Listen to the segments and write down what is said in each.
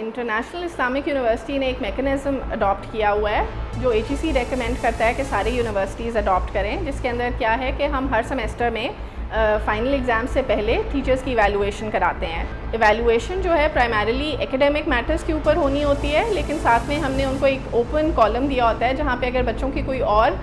International Islamic university ने एक mechanism adopt किया हुआ है जो AGC रेकमेंड करता है कि सारी यूनिवर्सिटीज़ अडॉप्ट करें, जिसके अंदर क्या है कि हम हर सेमेस्टर में फ़ाइनल एग्ज़ाम से पहले टीचर्स की इवैल्यूएशन कराते हैं। इवैल्यूएशन जो है प्राइमरीली एकेडमिक मैटर्स के ऊपर होनी होती है, लेकिन साथ में हमने उनको एक ओपन कॉलम दिया होता है जहाँ पे अगर बच्चों की कोई और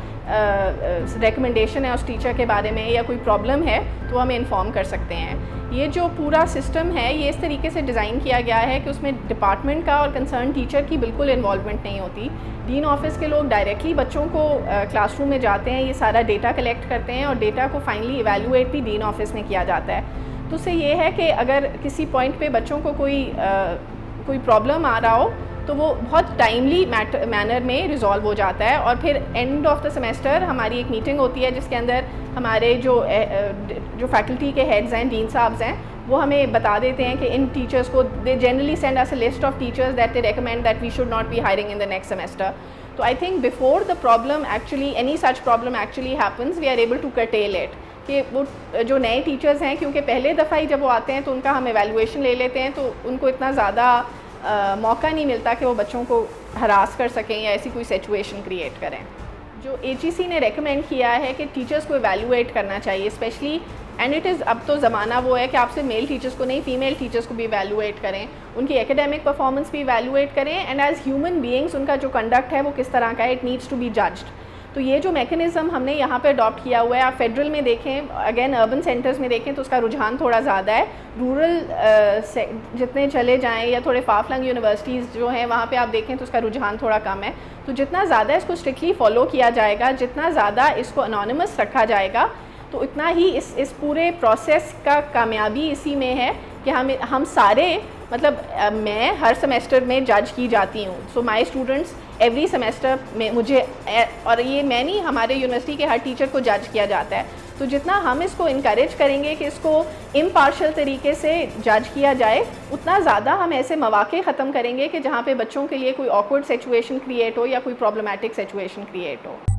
रिकमेंडेशन है उस टीचर के बारे में या कोई प्रॉब्लम है तो हमें इन्फॉर्म कर सकते हैं। ये जो पूरा सिस्टम है ये इस तरीके से डिज़ाइन किया गया है कि उसमें डिपार्टमेंट का और कंसर्न टीचर की बिल्कुल इन्वॉल्वमेंट नहीं होती। डीन ऑफिस के लोग डायरेक्टली बच्चों को क्लासरूम में जाते हैं, ये सारा डेटा कलेक्ट करते हैं और डेटा को फाइनली इवैल्यूएट भी डीन ऑफिस में किया जाता है। तो उससे ये है कि अगर किसी पॉइंट पे बच्चों को कोई प्रॉब्लम आ रहा हो तो वो बहुत टाइमली मैनर में रिजॉल्व हो जाता है। और फिर एंड ऑफ द सेमेस्टर हमारी एक मीटिंग होती है जिसके अंदर हमारे जो फैकल्टी के हेड्स हैं, डीन साहब्स हैं, वो हमें बता देते हैं कि इन टीचर्स को they generally send us a list of teachers that they recommend that we should not be hiring in the next semester. तो I think before the problem actually any such problem actually happens we are able to curtail it. कि वो जो नए teachers हैं, क्योंकि पहले दफ़ा ही जब वो आते हैं तो उनका हम एवेलुएशन ले लेते हैं, तो उनको इतना ज़्यादा मौका नहीं मिलता कि वो बच्चों को हरास कर सकें या ऐसी कोई सिचुएशन क्रिएट करें। जो AGC ने रेकमेंड किया है कि टीचर्स को एवेलुएट करना चाहिए स्पेशली, एंड इट इज़ अब तो ज़माना वो है कि आप सिर्फ मेल टीचर्स को नहीं, फ़ीमेल टीचर्स को भी एवेलुएट करें, उनकी एकेडमिक परफॉर्मेंस भी एवेलुएट करें, एंड एज ह्यूमन बीइंग्स उनका जो कंडक्ट है वो किस तरह का है, it needs to be judged. तो ये जो मैकेनिज़्म हमने यहाँ पे अडॉप्ट किया हुआ है, आप फेडरल में देखें, अगेन अर्बन सेंटर्स में देखें तो उसका रुझान थोड़ा ज़्यादा है। रूरल जितने चले जाएं या थोड़े फाफलंग यूनिवर्सिटीज़ जो हैं वहाँ पे आप देखें तो उसका रुझान थोड़ा कम है। तो जितना ज़्यादा इसको स्ट्रिक्टली फॉलो किया जाएगा, जितना ज़्यादा इसको अनोनिमस रखा जाएगा, तो इतना ही इस पूरे प्रोसेस का कामयाबी इसी में है कि हम सारे, मतलब मैं हर सेमेस्टर में जज की जाती हूँ। So my students every semester में मुझे, और ये मैं नहीं, हमारे यूनिवर्सिटी के हर टीचर को जज किया जाता है। तो जितना हम इसको इनकरेज करेंगे कि इसको इम्पार्शल तरीके से जज किया जाए, उतना ज़्यादा हम ऐसे मौक़े ख़त्म करेंगे कि जहाँ पे बच्चों के लिए कोई ऑकवर्ड सिचुएशन क्रिएट हो या कोई प्रॉब्लमेटिक सिचुएशन क्रिएट हो।